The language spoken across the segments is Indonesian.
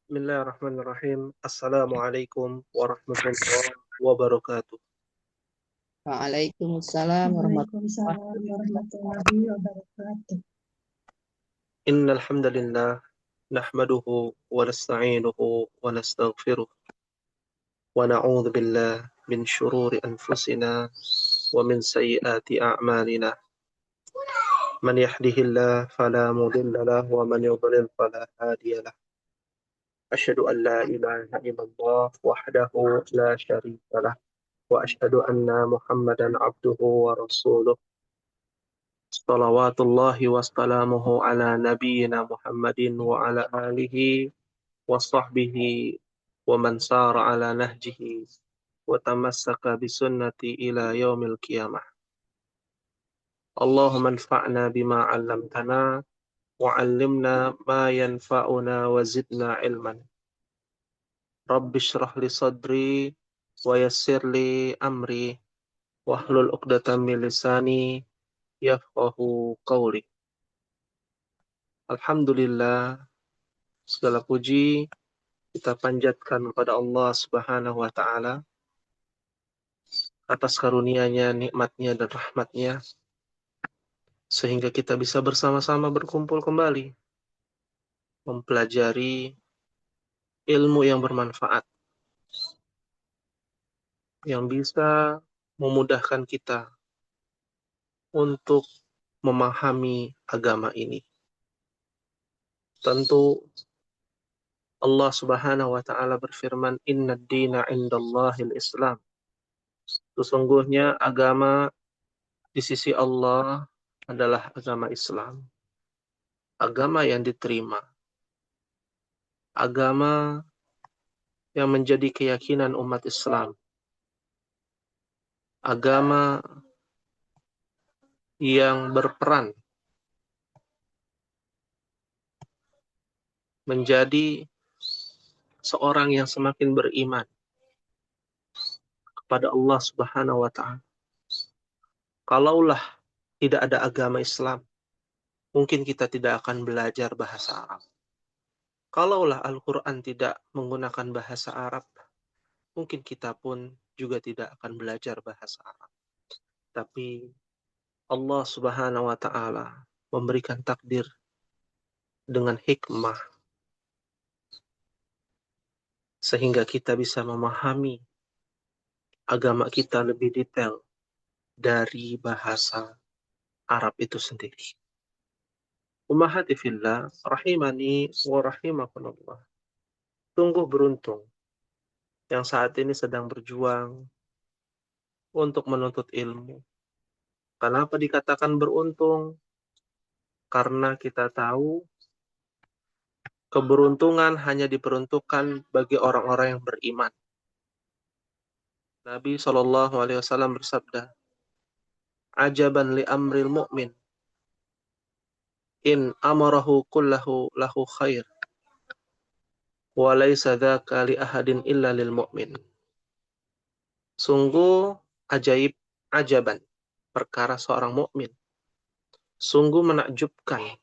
Bismillahirrahmanirrahim. Assalamualaikum warahmatullahi wabarakatuh. Waalaikumsalam warahmatullahi Waalaikumsalam warahmatullahi wabarakatuh. Innal hamdalillah nahmaduhu wa nasta'inuhu wa nastaghfiruh wa na'udzu billahi min shururi anfusina wa min sayyiati a'malina. Man yahdihillahu fala mudilla lahu wa man yudlil fala hadiya lahu. Asyhadu an la ilaha illallah wahdahu la syarika lah wa asyhadu anna Muhammadan abduhu wa rasuluh. Salawatullahi wassalamuhu ala nabiyyina Muhammadin wa ala alihi wa sahbihi wa man sara ala nahjihi wa tamassaka bisunnati ila yaumil qiyamah. Allahumma anfa'na bima 'allamtana wa 'allimna ma yanfa'una wa zidna ilman. Rabbi shrah li sadri wa yassir li amri wahlul 'uqdatam min lisani yafqahu qawli. Alhamdulillah, segala puji kita panjatkan kepada Allah Subhanahu wa Ta'ala atas karunia-Nya, nikmat-Nya, dan rahmat-Nya, sehingga kita bisa bersama-sama berkumpul kembali mempelajari ilmu yang bermanfaat, yang bisa memudahkan kita untuk memahami agama ini. Tentu Allah Subhanahu wa Ta'ala berfirman, "Innad dina 'indallahil Islam." Sesungguhnya agama di sisi Allah adalah agama Islam. Agama yang diterima. Agama yang menjadi keyakinan umat Islam. Agama yang berperan menjadi seorang yang semakin beriman kepada Allah Subhanahu wa Ta'ala. Kalaulah tidak ada agama Islam, mungkin kita tidak akan belajar bahasa Arab. Kalaulah Al-Quran tidak menggunakan bahasa Arab, mungkin kita pun juga tidak akan belajar bahasa Arab. Tapi Allah Subhanahu wa Ta'ala memberikan takdir dengan hikmah sehingga kita bisa memahami agama kita lebih detail dari bahasa Arab itu sendiri. Ummahati fillah, rahimani wa rahimakumullah. Sungguh beruntung yang saat ini sedang berjuang untuk menuntut ilmu. Kenapa dikatakan beruntung? Karena kita tahu keberuntungan hanya diperuntukkan bagi orang-orang yang beriman. Nabi SAW bersabda, "Ajaban li amril mu'min, in amarahu kullahu lahu khair, wa laysa dzaka li ahadin illa lil mu'min." Sungguh ajaib, ajaban, perkara seorang mukmin. Sungguh menakjubkan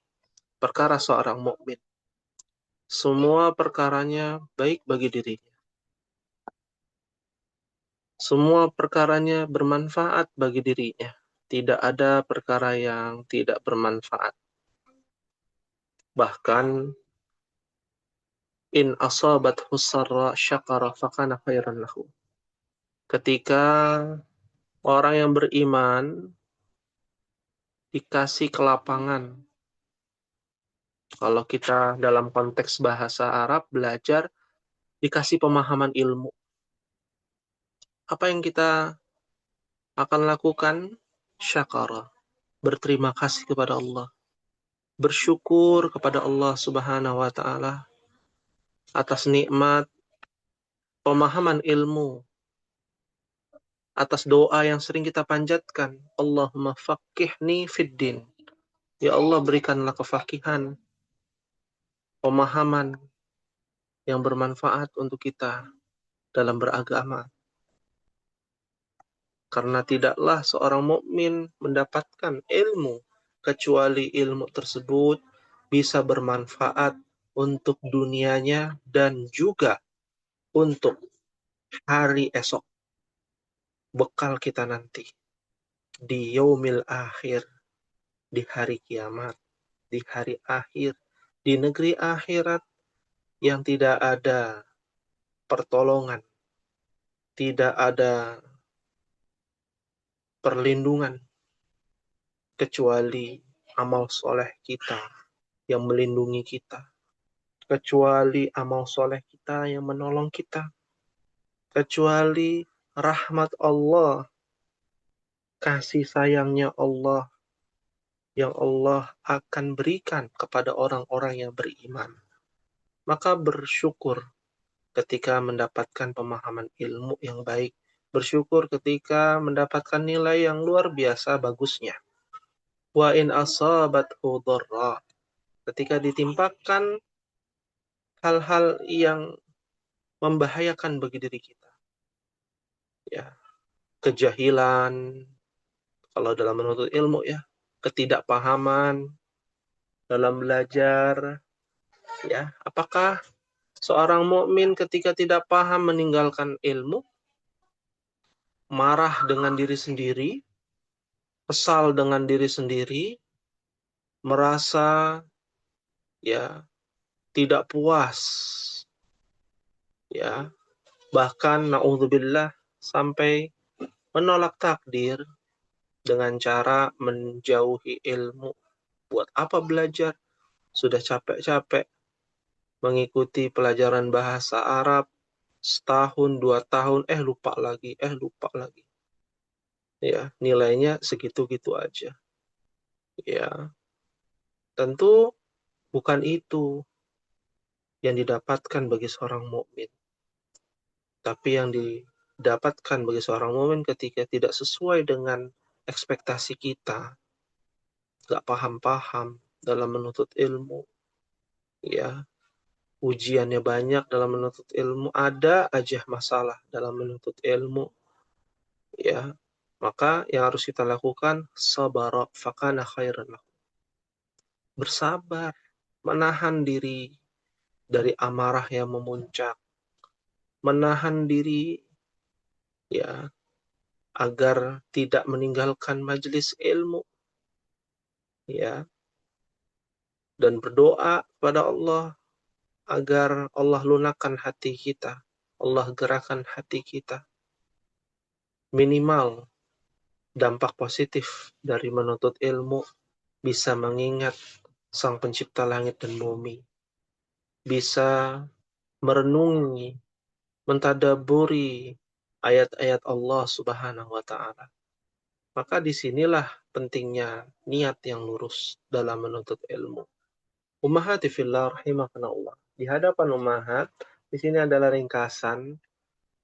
perkara seorang mukmin. Semua perkaranya baik bagi dirinya. Semua perkaranya bermanfaat bagi dirinya. Tidak ada perkara yang tidak bermanfaat. Bahkan in asabathu sarra syakara fakana khairan lahu. Ketika orang yang beriman dikasih kelapangan, kalau kita dalam konteks bahasa Arab belajar, dikasih pemahaman ilmu, apa yang kita akan lakukan? Syakara, berterima kasih kepada Allah, bersyukur kepada Allah Subhanahu wa Ta'ala atas nikmat pemahaman ilmu, atas doa yang sering kita panjatkan, Allahumma faqihni fiddin. Ya Allah, berikanlah kefakihan, pemahaman yang bermanfaat untuk kita dalam beragama. Karena tidaklah seorang mukmin mendapatkan ilmu kecuali ilmu tersebut bisa bermanfaat untuk dunianya, dan juga untuk hari esok. Bekal kita nanti di yaumil akhir, di hari kiamat, di hari akhir, di negeri akhirat yang tidak ada pertolongan, tidak ada perlindungan kecuali amal soleh kita yang melindungi kita, kecuali amal soleh kita yang menolong kita, kecuali rahmat Allah, kasih sayangnya Allah yang Allah akan berikan kepada orang-orang yang beriman. Maka bersyukur ketika mendapatkan pemahaman ilmu yang baik. Bersyukur ketika mendapatkan nilai yang luar biasa bagusnya. Wa in asabathu dharra. Ketika ditimpakan hal-hal yang membahayakan bagi diri kita. Ya, kejahilan kalau dalam menuntut ilmu ya, ketidakpahaman dalam belajar ya. Apakah seorang mukmin ketika tidak paham meninggalkan ilmu, marah dengan diri sendiri, kesal dengan diri sendiri, merasa ya tidak puas, ya bahkan naudzubillah sampai menolak takdir dengan cara menjauhi ilmu. Buat apa belajar? Sudah capek-capek mengikuti pelajaran bahasa Arab setahun, 2 tahun, lupa lagi. Ya, nilainya segitu-gitu aja. Ya, tentu bukan itu yang didapatkan bagi seorang mukmin. Tapi yang didapatkan bagi seorang mukmin ketika tidak sesuai dengan ekspektasi kita, gak paham-paham dalam menuntut ilmu, ya ujiannya banyak dalam menuntut ilmu, ada aja masalah dalam menuntut ilmu, ya maka yang harus kita lakukan sabar fakana khairan lahu. Bersabar, menahan diri dari amarah yang memuncak, menahan diri ya agar tidak meninggalkan majelis ilmu, ya, dan berdoa kepada Allah agar Allah lunakkan hati kita, Allah gerakan hati kita. Minimal dampak positif dari menuntut ilmu bisa mengingat Sang Pencipta langit dan bumi, bisa merenungi, mentadaburi ayat-ayat Allah Subhanahu wa taala. Maka disinilah pentingnya niat yang lurus dalam menuntut ilmu. Ummahati fillah rahimakumullah. Di hadapan ummahat, di sini adalah ringkasan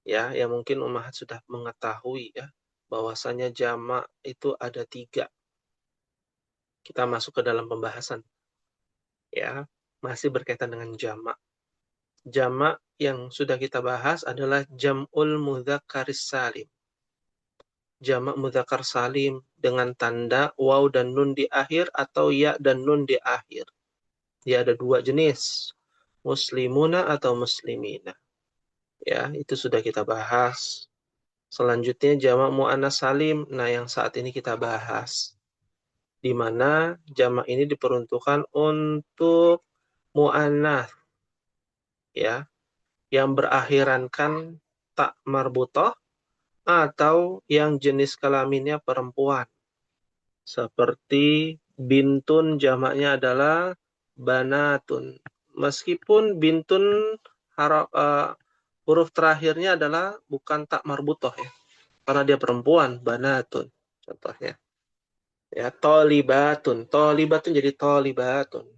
ya yang mungkin ummahat sudah mengetahui ya bahwasanya jamak itu ada 3. Kita masuk ke dalam pembahasan ya, masih berkaitan dengan jamak. Jamak yang sudah kita bahas adalah jam'ul mudzakkaris salim. Jamak mudzakkar salim dengan tanda waw dan nun di akhir atau ya dan nun di akhir. Dia ada 2 jenis, muslimuna atau muslimina. Ya, itu sudah kita bahas. Selanjutnya jamak muannas salim. Nah, yang saat ini kita bahas, di mana jamak ini diperuntukkan untuk muannas ya, yang berakhirankan tak marbutah atau yang jenis kelaminnya perempuan. Seperti bintun jamaknya adalah banatun. Meskipun bintun huruf terakhirnya adalah bukan tak marbutoh ya. Karena dia perempuan, banatun contohnya. Ya, tolibatun. Tolibatun jadi tolibatun.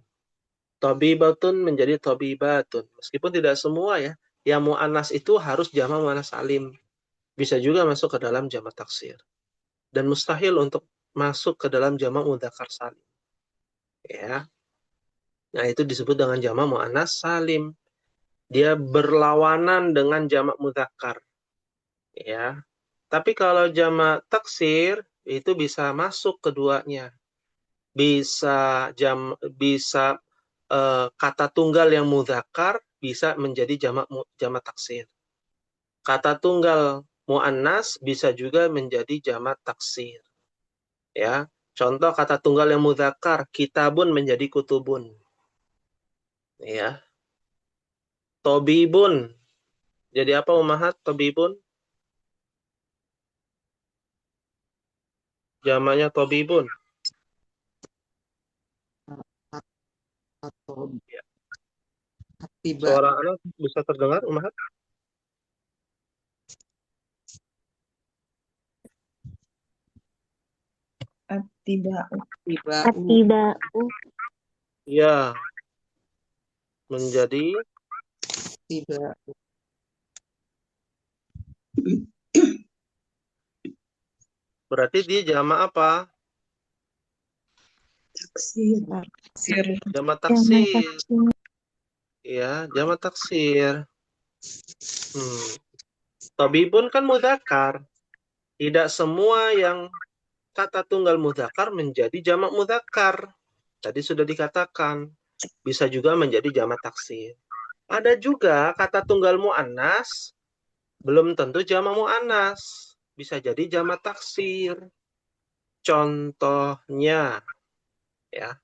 Tobibatun menjadi tobibatun. Meskipun tidak semua ya. Yang mu'annas itu harus jamak mu'annas salim. Bisa juga masuk ke dalam jamak taksir. Dan mustahil untuk masuk ke dalam jamak mudzakkar salim. Ya. Nah, itu disebut dengan jamak muannas salim. Dia berlawanan dengan jamak mudzakkar. Ya. Tapi kalau jamak taksir itu bisa masuk keduanya. Bisa kata tunggal yang mudzakkar bisa menjadi jamak taksir. Kata tunggal muannas bisa juga menjadi jamak taksir. Ya, contoh kata tunggal yang mudzakkar, kitabun menjadi kutubun. Ya. Tobibun. Jadi apa ummahat tobibun? Jamaknya tobibun. Atau Ya. tiba Suara anak bisa terdengar ummahat? Attiba'u. tiba Attiba'u Ya. Menjadi tiba berarti dia jamak apa? Taksir. sir Jamak jamak taksir. taksir. Ya, jamak taksir. Tabibun kan mudzakkar. Tidak semua yang kata tunggal mudzakkar menjadi jamak mudzakkar. Tadi sudah dikatakan. Bisa juga menjadi jamak taksir. Ada juga kata tunggal muannas belum tentu jamak muannas. Bisa jadi jamak taksir. Contohnya ya.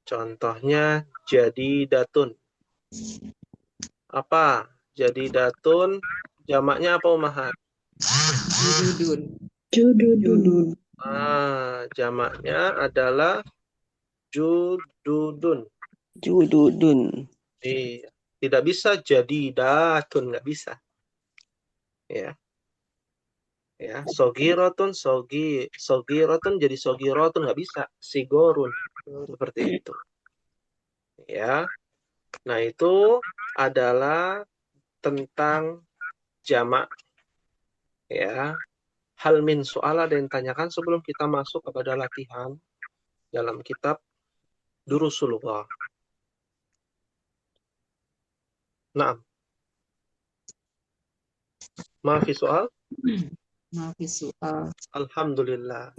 Contohnya jadi datun. Apa? Jadi datun jamaknya apa ummahat? judun Jududun. Jamaknya adalah jududun. Iya. Tidak bisa jadi datun, nggak bisa. Ya. Ya, sogirotun, sogirotun jadi sogirotun, nggak bisa. Sigorun. Seperti itu. Ya. Nah, itu adalah tentang jamak. Ya. Hal min soal ada yang tanyakan sebelum kita masuk kepada latihan dalam kitab Durusul Lughah. Nah, maafi soal? maafi soal Alhamdulillah.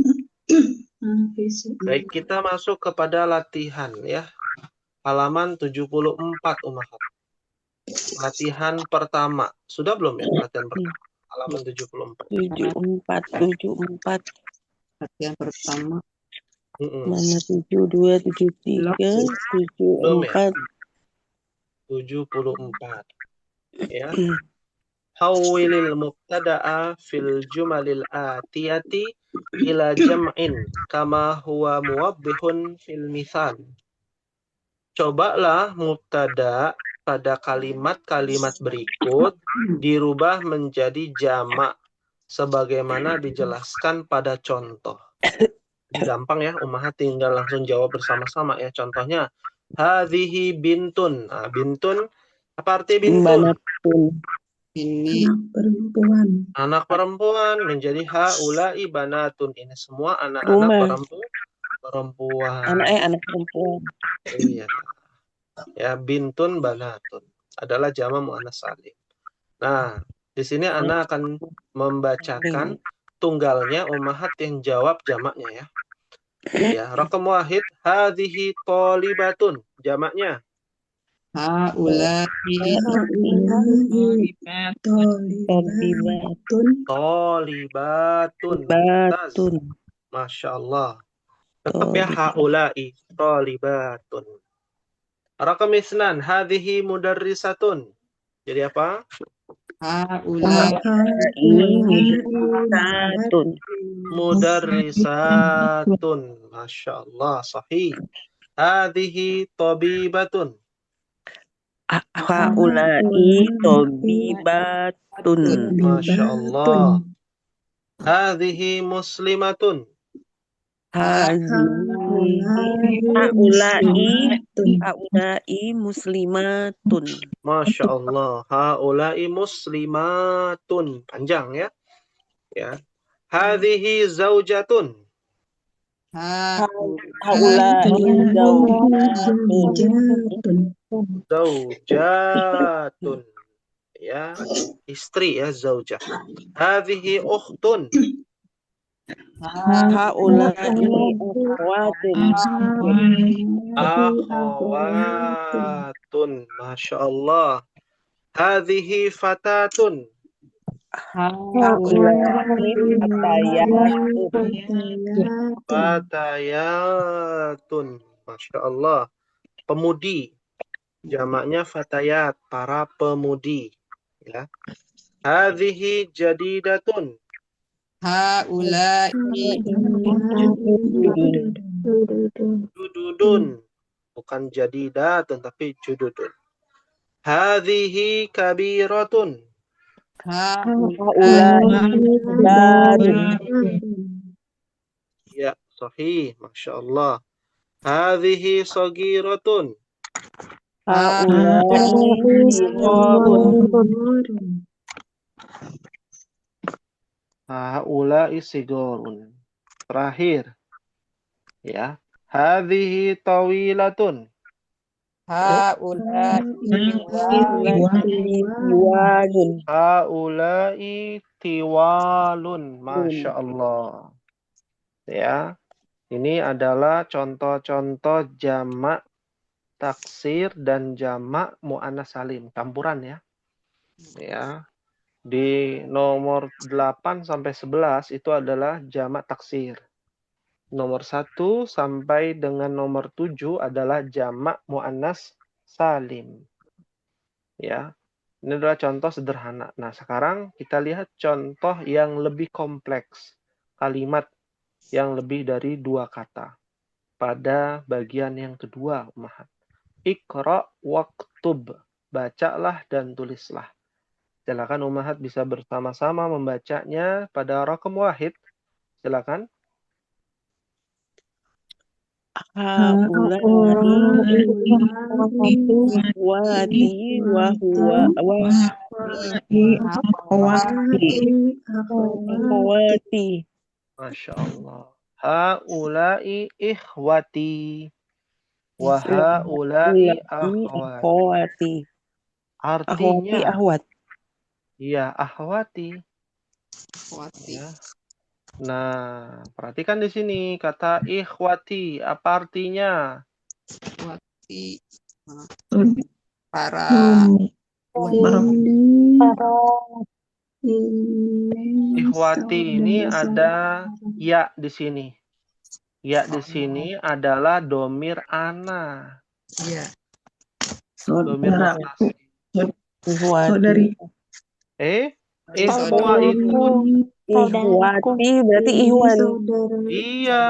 Hafizu. Baik, kita masuk kepada latihan ya. Halaman 74 ummahat. Latihan pertama. Sudah belum ya latihan pertama? Halaman 74. 74 latihan pertama mana 72 73 Belum ya? 74 74. Ya. Hawwilil mubtada'a fil jumalil atiyati ila jam'in kama huwa muwaddihun fil misal. Cobalah mubtada pada kalimat-kalimat berikut dirubah menjadi jamak sebagaimana dijelaskan pada contoh. Jadi gampang ya, ummahat tinggal langsung jawab bersama-sama ya. Contohnya, hadhihi bintun. Nah, bintun, apa arti bintun? manapun ini Anak perempuan. Anak perempuan menjadi haula'i banatun. Ini semua anak-anak rumah perempuan. anak perempuan Iya. Ya, bintun banatun adalah jamak muannas salim. Nah, di sini Ana akan membacakan tunggalnya ummahat yang jawab jamaknya ya. Ya, rakam wahid, hadhihi thalibatun. Jamaknya haula'i Tolibatun. thalibatun. batun Masya Allah. Tetap ya haula'i thalibatun. Rakam isnan, hadhihi mudarrisatun. Jadi apa? haula'i batun Mudarrisatun. Masya Allah, sahih. Hadhihi tabibatun. haulai tobibatun Masya Allah. Hadhihi muslimatun. haulai muslimatun Masya Allah. Haulai muslimatun. Panjang ya. Ya. Hadhihi zaujatun. haulai Zaujatun. Ya. Istri ya, zaujah. Hadhihi ukhtun. Haula'i akhwatun. Akhawatun. Masya Allah. Hadhihi fatatun. Haula'i fatayatun. Fatayatun. Masya Allah. Pemudi. Jamaknya fatayat. Para pemudi. Ya. Hadhihi jadidatun. Haula'i Jududun. Bukan jadidatun, tapi jududun. Hadhihi kabiratun. Haula'i darun. Ya, sahih. Masya Allah. Hadhihi sagiratun. Haula'i sigharun. Haula'i sigorun. Terakhir. Ya. Hadhihi tawilatun. Haula'i Tiwadun. Haula'i tiwalun. Masya Allah. Ya. Ini adalah contoh-contoh jamak taksir dan jamak mu'annas salim. Campuran ya. Ya. Di nomor 8 sampai 11 itu adalah jamak taksir. Nomor 1 sampai dengan nomor 7 adalah jamak mu'annas salim. Ya. Ini adalah contoh sederhana. Nah, sekarang kita lihat contoh yang lebih kompleks. Kalimat yang lebih dari 2 kata. Pada bagian yang kedua, Ummahat. Iqra waktub. Bacalah dan tulislah. Silakan Ummahat bisa bersama-sama membacanya pada rakam wahid. Silakan. Haula'i akhwati wa huwa akhwati. Masya Allah. Haula'i ikhwati. Wa haula'i akhwati. Akhwati. Artinya, Ahwat. ya akhwati. Ya. Nah, perhatikan di sini kata ikhwati. Apa artinya? para Ikhwati ini ada ya di sini. Ya di sini adalah domir ana. ya Domir muttasil. Saudari. Ikhwa itu Ihwati berarti ihwan. iya.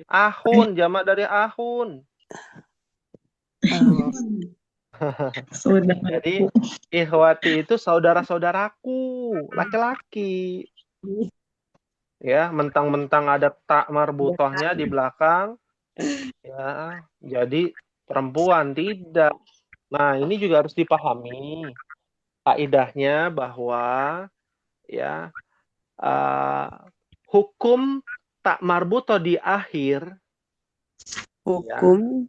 Ahun, jamak dari ahun. Jadi ikhwati itu saudara-saudaraku, laki-laki. Ya, mentang-mentang ada tak marbutohnya di belakang. Ya, jadi perempuan tidak. Nah, ini juga harus dipahami. Kaidahnya bahwa ya hukum tak marbutoh di akhir. Hukum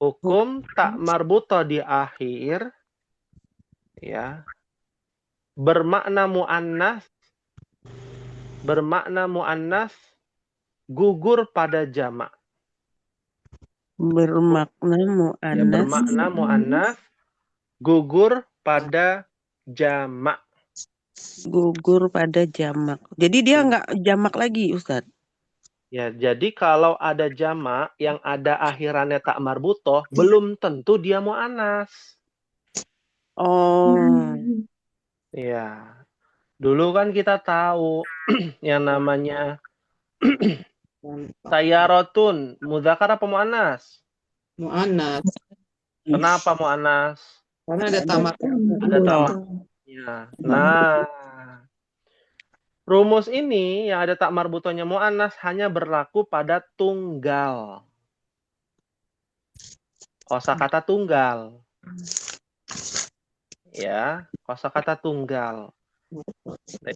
Hukum tak marbutoh di akhir ya bermakna muannas gugur pada jamak. bermakna Ya, bermakna muannas gugur pada jamak. gugur pada jamak. Jadi dia nggak jamak lagi, Ustadz. Ya, jadi kalau ada jamak yang ada akhirannya tak marbutoh, belum tentu dia muannas. Oh. Ya. Dulu kan kita tahu yang namanya sayaratun, mudzakar apa muannas? mu'annas Kenapa muannas? karena ada tamak Ada tamaknya. Nah, rumus ini yang ada tak marbutohnya muannas hanya berlaku pada tunggal. Kosakata tunggal. Ya, kosakata tunggal.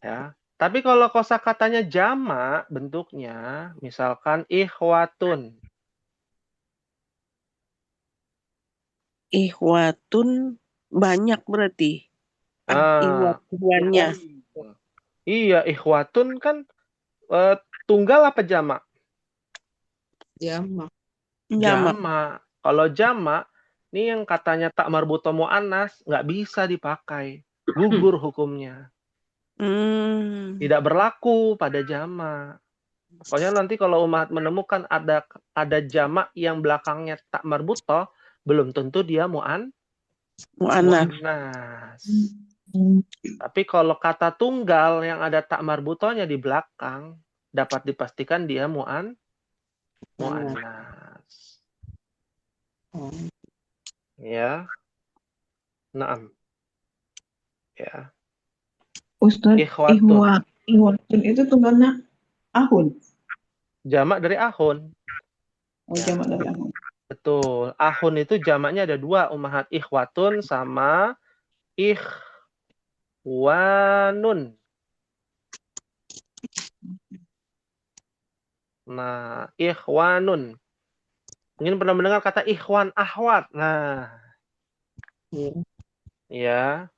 Ya. Tapi kalau kosakatanya jamak bentuknya, misalkan ikhwatun. Ihwatun banyak berarti. Ihwatnya. Iya, ikhwatun kan Tunggal apa jamak? Jamak. Jamak. Jamak. Kalau jamak, ini yang katanya tak marbuto mu'annas, nggak bisa dipakai. Gugur hukumnya. Tidak berlaku pada jamak. Pokoknya nanti kalau umat menemukan ada jamak yang belakangnya tak marbuto, belum tentu dia Mu'annas. mu'annas. Tapi kalau kata tunggal yang ada tak marbutonya di belakang, dapat dipastikan dia mu'annas. Ya. Naam. Ya. Ustaz, Ikhwatun. ihwatun itu tunggalnya ahun. Jamak dari ahun. Oh, jamak dari ahun. Betul. Ahun itu jamaknya ada 2, ummahat. Ikhwatun sama ikhwanun. Nah, ikhwanun. Mungkin pernah mendengar kata ikhwan ahwat. Nah, ya.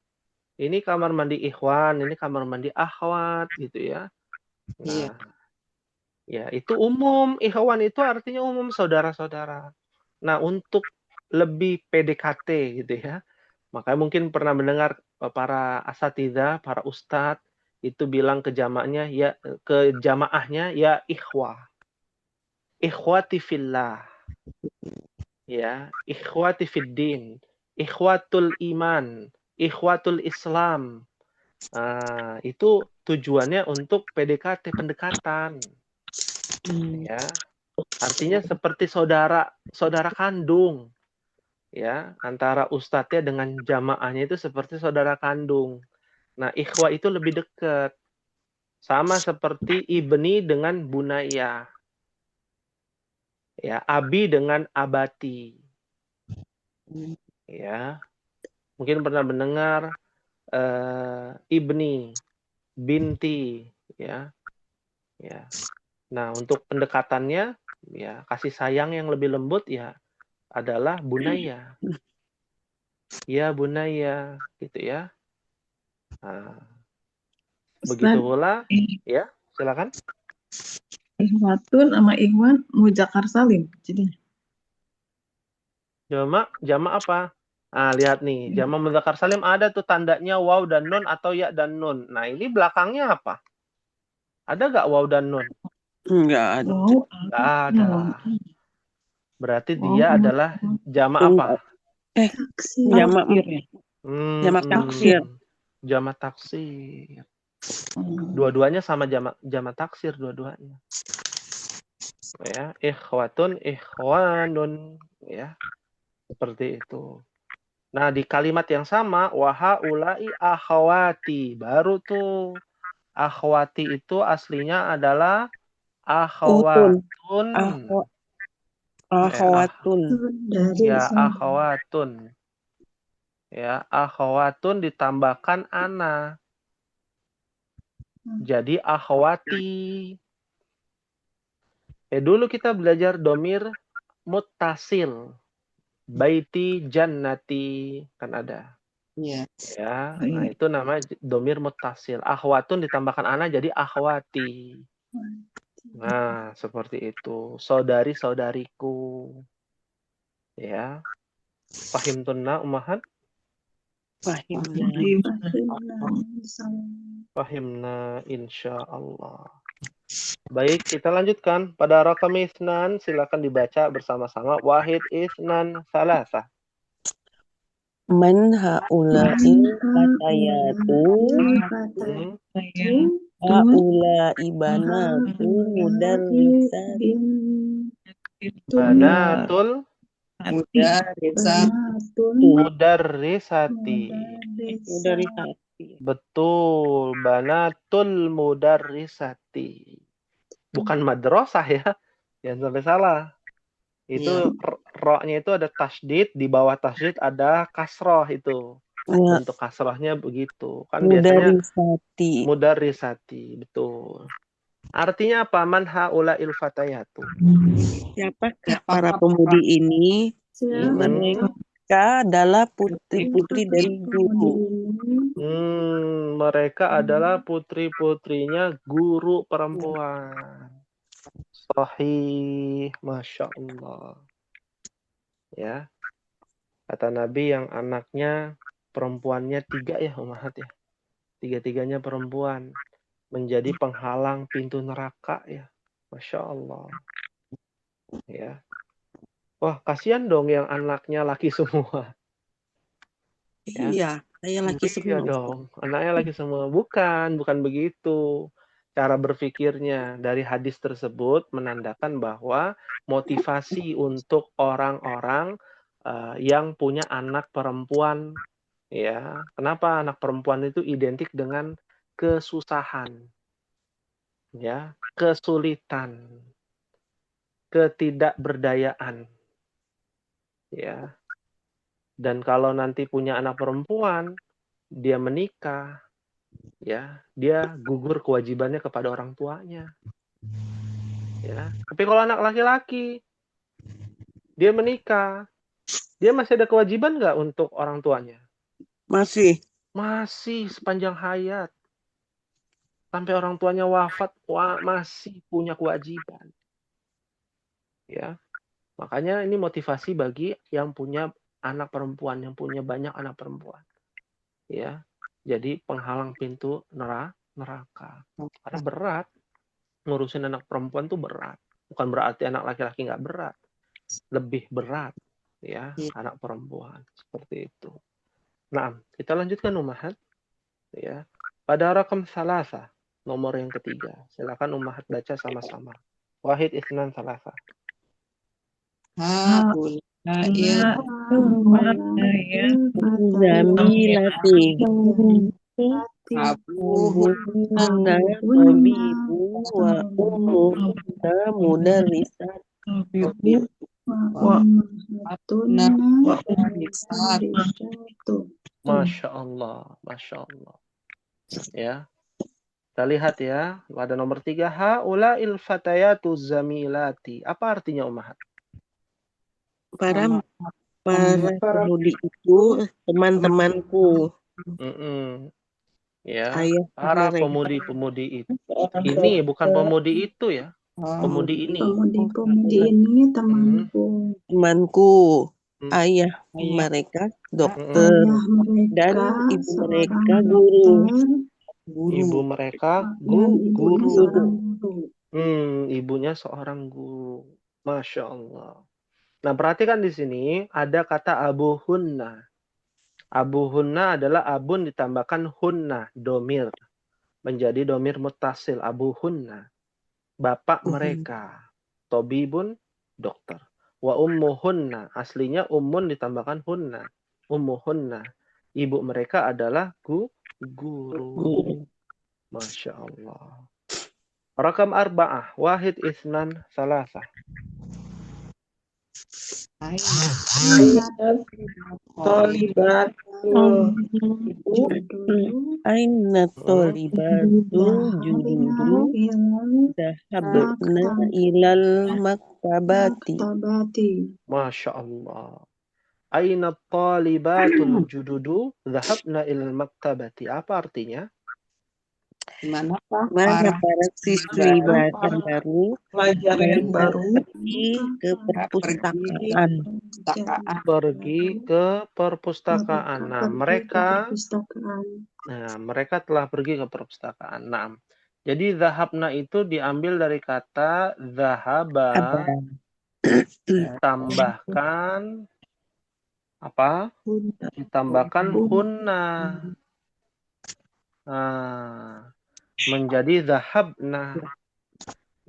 Ini kamar mandi ikhwan, ini kamar mandi ahwat gitu ya. Iya. Nah, ya itu umum. Ikhwan itu artinya umum, saudara-saudara. Nah, untuk lebih PDKT gitu ya. Makanya mungkin pernah mendengar para asatidzah, para ustadz itu bilang ke jamaknya ya, ke jamaahnya ya ikhwah. Ikhwati fillah. Ya, ikhwati fiddin, ikhwatul iman, ikhwatul Islam. Nah, itu tujuannya untuk PDKT, pendekatan. Ya. Artinya seperti saudara kandung. Ya, antara ustadznya dengan jamaahnya itu seperti saudara kandung. Nah, ikhwah itu lebih dekat. Sama seperti ibni dengan bunaya. Ya, abi dengan abati. Ya. Mungkin pernah mendengar ibni, binti, ya. Ya. Nah, untuk pendekatannya ya kasih sayang yang lebih lembut ya adalah bunaya. Ya bunaya gitu ya. Nah, begitu pula ya, silakan. Ihwatun sama ikhwan muzakkar salim jadinya. Jamak apa? Nah, lihat nih, jamak mudzakkar salim ada tuh tandanya waw dan nun atau ya dan nun. Nah, ini belakangnya apa? Ada nggak waw dan nun? Enggak ada. Wow, Nggak ada. Berarti dia Wow, adalah jamak apa? Jamak jamak taksir. Jamak taksir. Dua-duanya sama jamak taksir dua-duanya. Ya, ikhwatun, ikhwanun, ya. Seperti itu. Nah, di kalimat yang sama wahaulai akhwati, baru tuh akhwati itu aslinya adalah akhwatun. Akhwatun. Ya, akhwatun. Ya, akhwatun ditambahkan ana. Jadi akhwati. Dulu kita belajar domir muttasil. Baiti jannati kan ada. Iya. Ya, nah itu nama domir muttasil. Akhwatun ditambahkan ana jadi akhwati. Nah, seperti itu. Saudari-saudariku. Ya. Fahimtunna ummahat? Fahimna insyaallah. Baik, kita lanjutkan. Pada rakam isnan, silakan dibaca bersama-sama. Wahid isnan salasa. Man haula'i fatayatu haula'i banatu mudarrisati Banatul mudarrisati. Betul, banatul mudarrisati. Bukan madrasah ya. Jangan sampai salah. Itu ro-nya itu ada tasydid, di bawah tasydid ada kasroh itu. Untuk kasrohnya begitu. Kan biasanya mudarrisati, betul. Artinya apa? Man haula'il fatayatu. Siapakah para pemudi ini? Mereka adalah putri-putri dari guru. Mereka adalah putri-putrinya guru perempuan. Sahih, Masya Allah. Ya, kata Nabi yang anaknya perempuannya 3 ya, Ummahat ya. 3-tiganya perempuan. Menjadi penghalang pintu neraka ya. Masya Allah. Ya. Wah, kasihan dong yang anaknya laki semua. Ya. Iya, saya laki Iya semua. dong, anaknya laki semua. Bukan begitu. Cara berpikirnya dari hadis tersebut menandakan bahwa motivasi untuk orang-orang yang punya anak perempuan, ya. Kenapa anak perempuan itu identik dengan kesusahan, ya, kesulitan, ketidakberdayaan, ya. Dan kalau nanti punya anak perempuan, dia menikah, ya, dia gugur kewajibannya kepada orang tuanya. Ya. Tapi kalau anak laki-laki, dia menikah, dia masih ada kewajiban nggak untuk orang tuanya? Masih. Masih sepanjang hayat. Sampai orang tuanya wafat, masih punya kewajiban. Ya. Makanya ini motivasi bagi yang punya anak perempuan, yang punya banyak anak perempuan. Ya. Jadi penghalang pintu neraka. Karena berat. Ngurusin anak perempuan tuh berat. Bukan berarti anak laki-laki nggak berat. Lebih berat. Ya, anak perempuan. Seperti itu. Nah, kita lanjutkan Ummahat. Ya. Pada rakam salasa, nomor yang ketiga. Silakan Ummahat baca sama-sama. Wahid isnan salasa. Zamilati. Abuhunna tabibu wa ummuhunna mudarrisat. Masya Allah. Masya Allah. Ya. Kita lihat ya. Pada nomor 3. Ha'ula'il fatayatu zamilati. Apa artinya Ummahat? Para pemudi itu teman-temanku. Ya, Ayah para mereka. pemudi-pemudi itu. Ini bukan pemudi itu ya. Pemudi ini. Pemudi ini temanku. Temanku. Ayah mereka dokter. Dan ibu mereka guru. Ibu mereka Ibunya seorang guru. Ibunya seorang guru. Masya Allah. Nah, perhatikan di sini ada kata abuhunna. Abuhunna adalah abun ditambahkan hunna, domir. Menjadi domir muttasil, abuhunna. Bapak mereka. Tobibun, dokter. Wa ummuhunna. Aslinya ummun ditambahkan hunna. Ummuhunna. Ibu mereka adalah guru. Masya Allah. Rakam arba'ah. Wahid isnan salasa. Aina tolibatu jududu dahabna ilal maktabati. Masya Allah. Aina talibatul jududu dhahabna ilal maktabati. Apa artinya? Mana para siswi baru Pelajar yang baru pergi ke perpustakaan. Pergi ke perpustakaan. Nah, mereka telah pergi ke perpustakaan. Nah, jadi dhahabna itu diambil dari kata dhahaba ditambahkan apa? Ditambahkan hunna. Nah, menjadi dhahabna.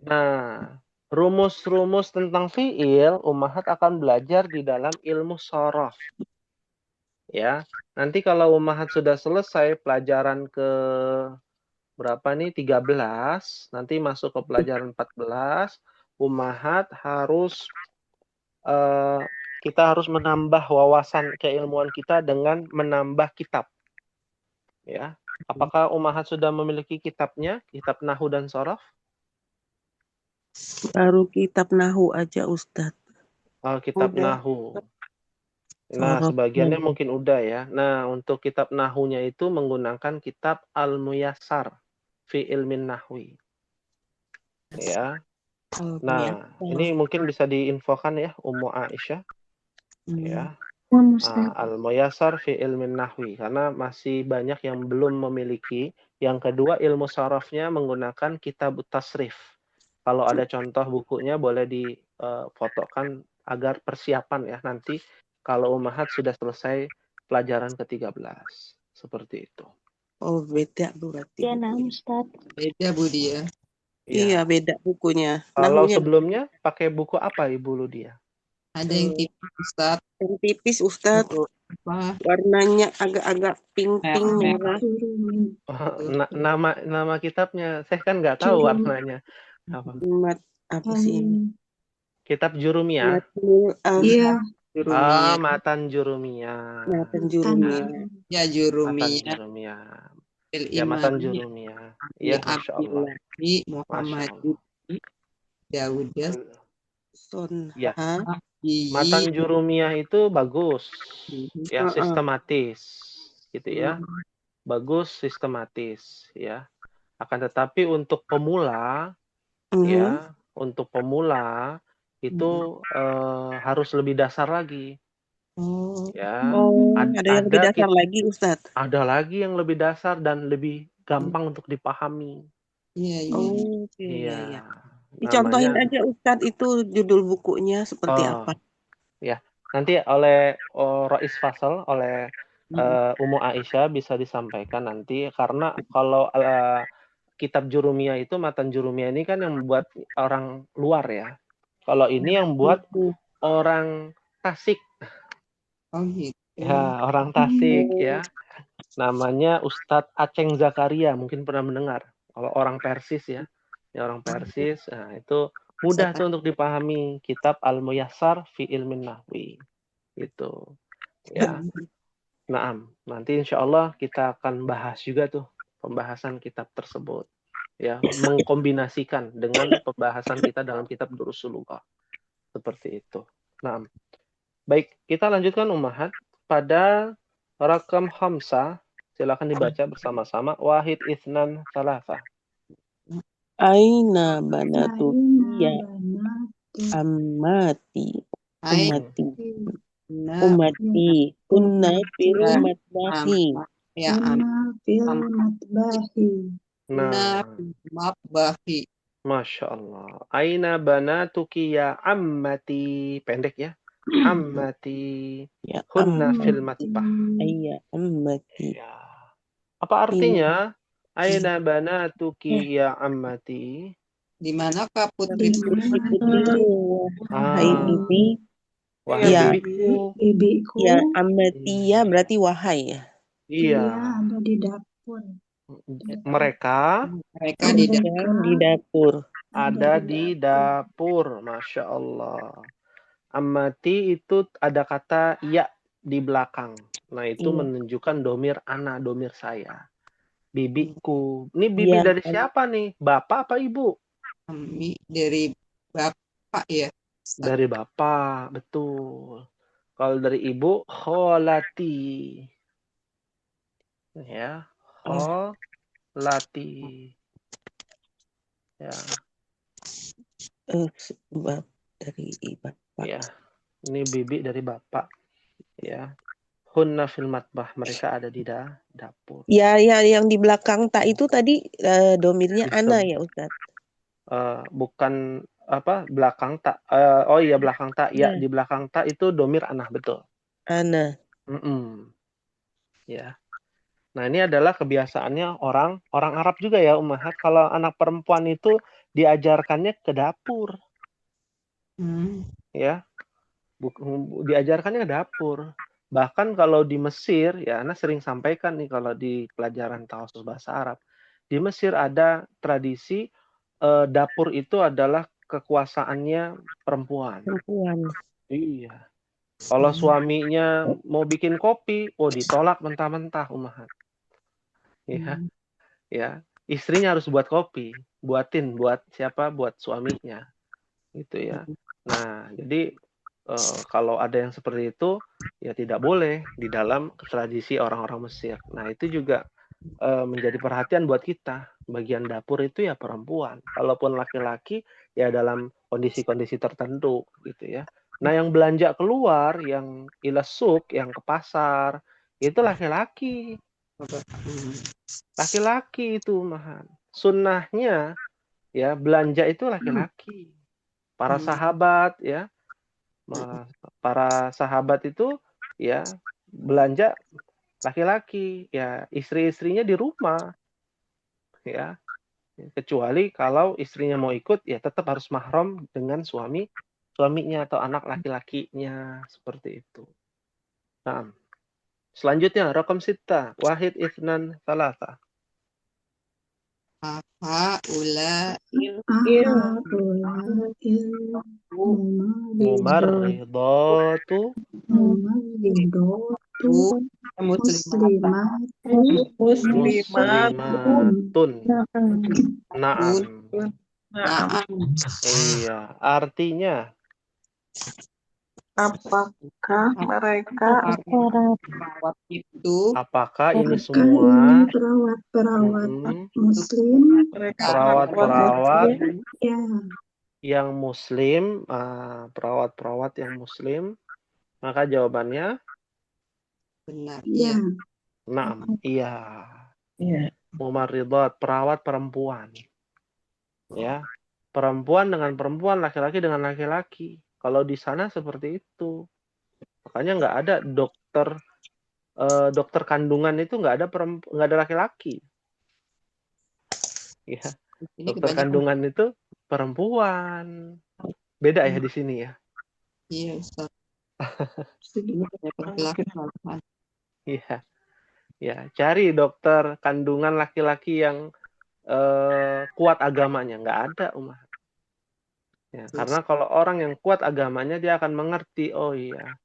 Nah, rumus-rumus tentang fiil Ummahat akan belajar di dalam ilmu shorof. Ya, nanti kalau Ummahat sudah selesai pelajaran ke berapa nih? 13, nanti masuk ke pelajaran 14, Ummahat harus kita harus menambah wawasan keilmuan kita dengan menambah kitab. Ya. Apakah Ummahat sudah memiliki kitabnya, kitab Nahu dan Shorof? Baru kitab Nahu aja Ustadz. Kitab Nahu. Nah, sebagiannya mungkin udah ya. Nah, untuk kitab Nahunya itu menggunakan kitab Al-Muyassar fi ilmin Nahwi. Ya. Nah, ini mungkin bisa diinfokan ya Ummu Aisyah ya. Al-Muyassar fi ilmin nahwi, karena masih banyak yang belum memiliki. Yang kedua, ilmu sarafnya menggunakan kitab tasrif. Kalau ada contoh bukunya boleh difotokan agar persiapan ya nanti kalau Ummahat sudah selesai pelajaran ke-13. Seperti itu. Oh, beda berarti. Ya, nah, Ustaz. Beda Budi ya. Iya, beda bukunya. Kalau Nahunya sebelumnya pakai buku apa Ibu Ludia? Ada yang tipis Ustaz. yang tipis, Ustadz. Buku apa? Warnanya agak-agak pink-pink merah. Nama kitabnya saya kan nggak tahu warnanya apa. Apa sih ini? Kitab Jurumiyah. Iya. Jurumiyah. Matan Jurumiyah. Matan Jurumiyah. Ya Matan Jurumiyah. Jurumiyah. Fil Ya, Matan Imami. Jurumiyah. Ya, Masya Allah. Abdillahi Muhammad Daud ya. Ya. Iya. Matan Jurumiyah itu bagus. Ya, sistematis. Gitu ya. Bagus, sistematis ya. Akan tetapi untuk pemula ya, untuk pemula itu harus lebih dasar lagi. Ya. Ada yang lebih dasar lagi, Ustadz. Ada lagi yang lebih dasar dan lebih gampang untuk dipahami. Iya. Iya. Dicontohin aja Ustadz itu judul bukunya seperti apa. Ya, nanti oleh Rois Fasal, oleh Ummu Aisyah bisa disampaikan nanti, karena kalau kitab Jurumiyah itu, Matan Jurumiyah ini kan yang membuat orang luar ya. Kalau ini yang buat orang Tasik. Oh gitu. Ya, orang Tasik ya. Namanya Ustadz Aceng Zakaria, mungkin pernah mendengar. Kalau orang Persis ya. Ya, orang Persis, nah itu mudah tuh untuk dipahami. Kitab Al-Muyassar fi ilmin nahwi. Gitu. Ya. Naam. Nanti insya Allah kita akan bahas juga tuh pembahasan kitab tersebut. Ya, mengkombinasikan dengan pembahasan kita dalam kitab Durusulullah. Seperti itu. Naam. Baik, kita lanjutkan Ummahat pada rakam khamsah. Silakan dibaca bersama-sama. Wahid itsnan salasa. Aina banatu ya ammati ummati kunna fil matbahi Ya matbahi. Masya Allah. Aina banatuki ya ammati. Pendek ya. Ammati. Ya, Hunna fil matbah. Iya, ammati. Ya. Apa artinya? Aina banatuki ya ammati. Di manakah putri Wahai bibi. Wahai Ya, bibiku. Ya, ammati ya berarti wahai ya. Iya. Ada di dapur. Mereka di dapur. Ada di dapur. Masya Allah. Ammati itu ada kata ya di belakang. Nah, itu menunjukkan domir ana, domir saya. Bibiku. Ini bibi dari siapa nih? Bapak apa ibu? Kami dari bapak ya. Dari bapak, betul. Kalau dari ibu, kholati. Ya, kholati. Ya. Sebab dari bapak. Ya. Ini bibi dari bapak. Ya. Hunna fil matbah, mereka ada di dapur. Ya, yang di belakang tak itu tadi domirnya ana ya Ustaz. Bukan apa belakang tak. Oh iya belakang tak. Ya, di belakang tak itu domir ana, betul. Ana. Ya. Nah, ini adalah kebiasaannya orang Arab juga ya, Ummahat. Kalau anak perempuan itu diajarkannya ke dapur. Ya. Diajarkannya ke dapur. Bahkan kalau di Mesir, ya Ana sering sampaikan nih kalau di pelajaran Tawassul Bahasa Arab. Di Mesir ada tradisi dapur itu adalah kekuasaannya perempuan. Iya. Kalau suaminya mau bikin kopi, ditolak mentah-mentah, Ummahat. Ya. Istrinya harus buat kopi, buat siapa? Buat suaminya. Gitu ya. Nah, jadi kalau ada yang seperti itu, ya tidak boleh di dalam tradisi orang-orang Mesir. Nah, itu juga menjadi perhatian buat kita. bagian dapur itu ya perempuan. Kalaupun laki-laki ya dalam kondisi-kondisi tertentu gitu ya. Nah, yang belanja keluar, yang ilesuk, yang ke pasar, itu laki-laki. Laki-laki itu mahan. Sunnahnya ya belanja itu laki-laki. Para sahabat ya, para sahabat itu ya belanja laki-laki, ya istri-istrinya di rumah ya. Kecuali kalau istrinya mau ikut ya tetap harus mahram dengan suaminya atau anak laki-lakinya seperti itu. Nah, selanjutnya raqam 6, wahid itsnan thalatha. Haula'il Mumarridatu muslimatun. Naam. Iya, artinya Apakah mereka perawat itu apakah ini Apakah semua ini perawat-perawat muslim? mereka perawat-perawat Ya, yang muslim, perawat-perawat yang muslim? Maka jawabannya benar? ya. naam, iya. Iya. Mumarridat, perawat perempuan. Ya. Perempuan dengan perempuan, laki-laki dengan laki-laki. Kalau di sana seperti itu. Makanya nggak ada dokter kandungan itu nggak ada laki-laki. Ya. Ini Dokter kebanyakan. kandungan itu perempuan. Beda ya di sini ya. Iya, Ustaz. Ini kebanyakan laki-laki. Iya. Ya, cari dokter kandungan laki-laki yang kuat agamanya. Nggak ada, Umar. Ya, karena kalau orang yang kuat agamanya dia akan mengerti, oh iya,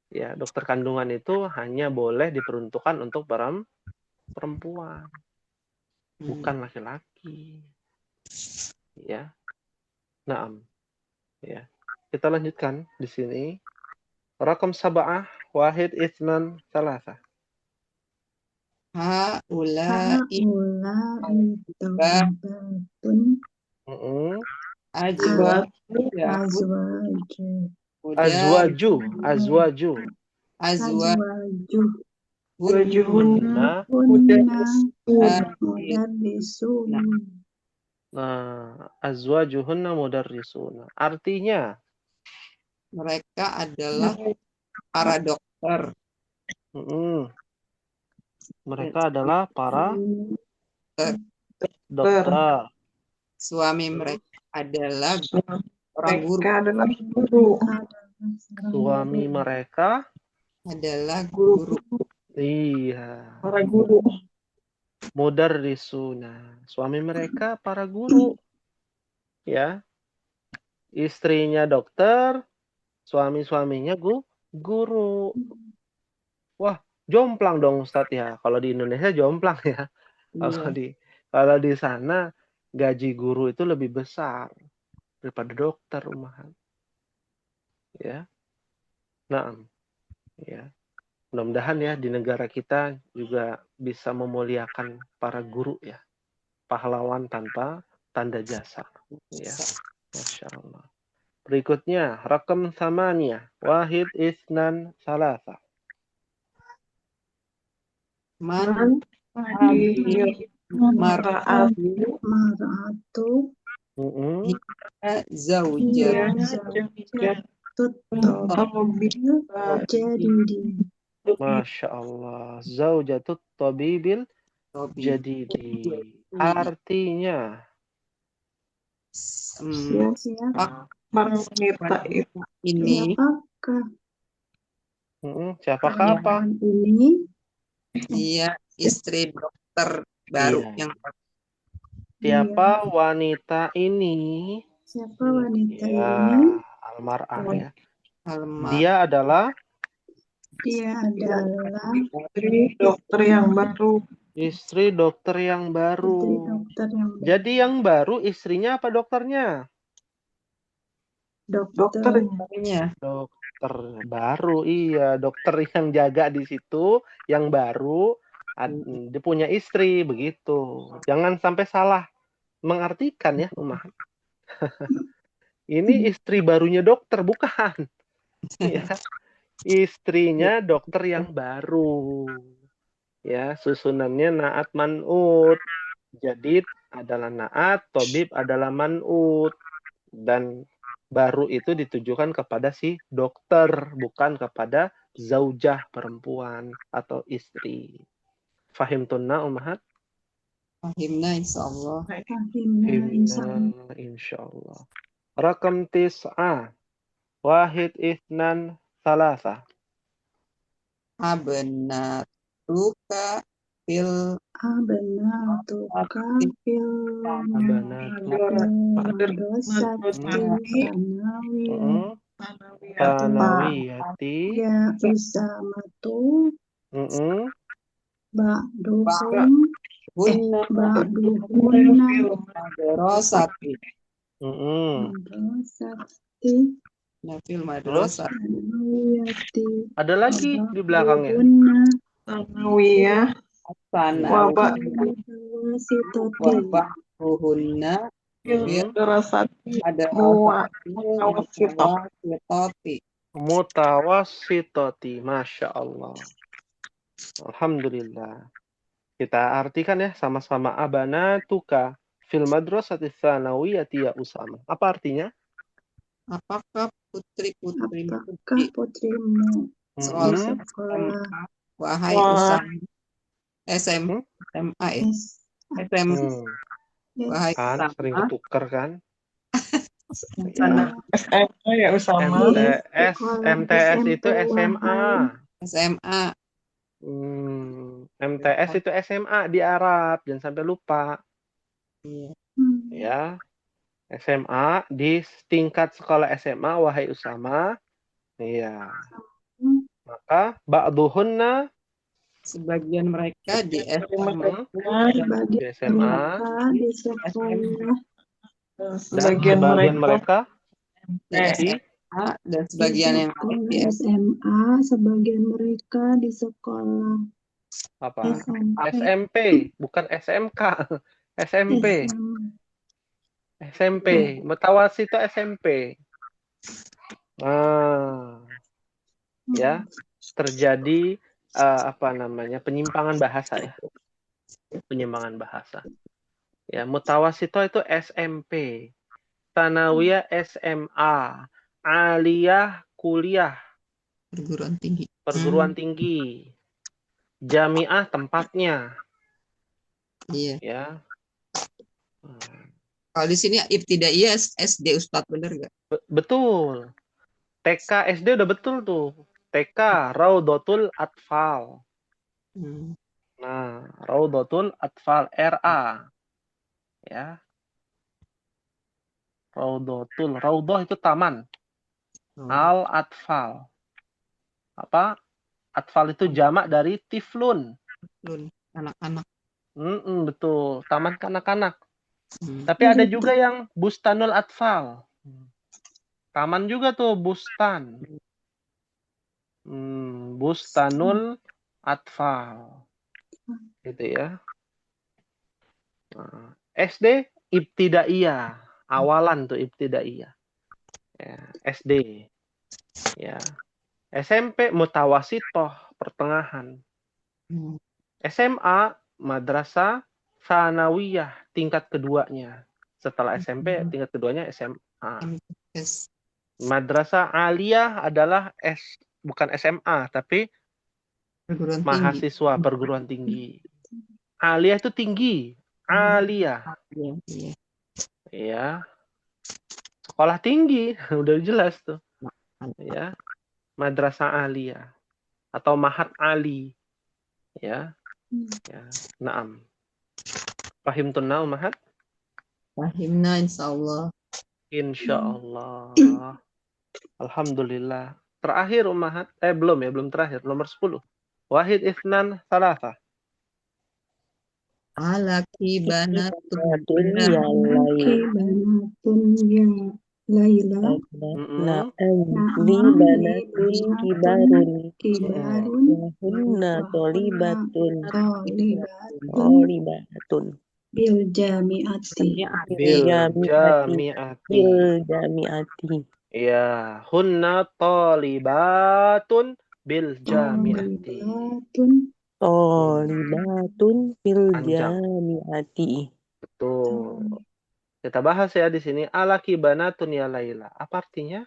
ya dokter kandungan itu hanya boleh diperuntukkan untuk perempuan, bukan laki-laki. Ya, naam. Ya, kita lanjutkan di sini. Raqam 7, wahid itsnan thalatha. Haula'i Taubatun azwaju Hunna mudarrisun. azwajuhunna mudarrisuna. Artinya mereka adalah para dokter. Mereka adalah para dokter. Suami mereka adalah orang guru. Suami mereka adalah guru. Iya. para guru. Mudarrisuna. Suami mereka para guru. Ya. Istrinya dokter, suami-suaminya guru. Wah, jomplang dong Ustadz ya. Kalau di Indonesia jomplang ya. Kalau di sana gaji guru itu lebih besar daripada dokter rumahan. Ya. Nah, ya. Mudah-mudahan ya di negara kita juga bisa memuliakan para guru ya. Pahlawan tanpa tanda jasa. Ya. Masya Allah. Berikutnya, raqam 8, wahid itsnan thalatha. Man Mar'atu zaujah jadidi. Masya Allah. Zaujatut tabibil jadidi. Artinya Siapa wanita itu ini siapakah apa? Ini dia istri dokter baru yang siapa wanita ini? Siapa wanita ya, ini? Almar'ah ya. almarhum. Dia adalah istri dokter yang baru. istri dokter yang baru. Jadi yang baru istrinya apa dokternya? Dokternya. Dokter baru, iya. Dokter yang jaga di situ, yang baru. Dia punya istri, begitu. Jangan sampai salah mengartikan ya, Ummahat. Ini istri barunya dokter, bukan. Ya, istrinya dokter yang baru. Ya, susunannya naat man'ut. Jadid adalah naat, tobib adalah man'ut. Dan baru itu ditujukan kepada si dokter, bukan kepada zaujah perempuan atau istri. Fahimtunna Ummahat? Fahimna insyaallah. Fahimna insyaallah. Insyaallah. Rakam tis'ah. Wahid ithnan salasa. Abnatuka fil Abnatuka fil madrasati Sanawiyati. ya usamatu ba'duhum hunna ba'duhunna madrasati. madrasati Nafil madrasati. sanawiyati Ada lagi di belakangnya. ba'duhunna Sanawiyah. Wabak. wasitati Wabahruhunna Madrasati. ada Mutawasitah. wasitati. Mutawassitati. Masya Allah. Alhamdulillah. Kita artikan ya sama-sama. Abanatuka fil madrasati tsanawiyati ya Usama. Apa artinya? Apakah putri-putrimu apakah putrimu di sekolah sekolah wahai Wah. Usama SMA ya? S SM wahai Kan sering Usama ketuker kan? SMA ya Usama. MTS itu SMA. SMA. MTS itu SMA di Arab, jangan sampai lupa. Iya. Ya. SMA di tingkat sekolah SMA wahai Usama. Iya. Maka ba'duhunna Sebagian mereka di SMA di SMA di sekolah dan Sebagian sebagian mereka mereka di di SMA dan sebagian yang lain di SMA, sebagian mereka di sekolah apa? SMP. SMP, bukan SMK. SMP. SMP. Mutawasito SMP. Nah, ya, terjadi penyimpangan bahasa ya. Penyimpangan bahasa. Ya, mutawasito itu SMP. Tsanawiyah SMA. Aliyah kuliah, perguruan tinggi. Jamiah tempatnya. Iya. Ya. Kalau di sini ibtidaiyah SD Ustadz, bener nggak? Betul. TK SD udah betul tuh. TK Raudatul Atfal. Nah, Raudatul Atfal RA. Ya. Raudah itu taman. Al Atfal. Apa? Atfal itu jamak dari tiflun. Anak-anak. Betul. Taman kanak-kanak. Tapi ada juga yang Bustanul Atfal. Taman juga tuh bustan. Bustanul Atfal. Gitu ya. Nah, SD ibtidaiyah. Awalan tuh ibtidaiyah. Ya, SD. Ya. SMP mutawasitoh, pertengahan. SMA madrasah sanawiyah, tingkat keduanya. Setelah SMP tingkat keduanya SMA. Madrasah aliyah adalah bukan SMA tapi mahasiswa perguruan tinggi. Aliyah itu tinggi. Aliyah. Ya. Sekolah tinggi, udah jelas tuh. Ya. Madrasah aliyah atau mahat ali. Ya. Ya. Naam. Fahimtunna mahat? Fahimna insyaallah. Insyaallah. Alhamdulillah. Terakhir Ummahat. Belum terakhir. Nomor 10. Wahid ithnan salasa. Alaki banatun Dunia Laila Na'am li banatin kibarun. Rakibarun. Hunna Wahunna tolibatun. tolibatun. Tolibatun. Bil jami'ati. Bil Jami'ati. jami'ati. Bil jami'ati. Ya, hunna talibatun bil jami'ati. Tolibatun. Tolibatun fil Panjang. jami'ati. Betul. Kita bahas ya di sini. Alaki banatun ya Laila. Apa artinya?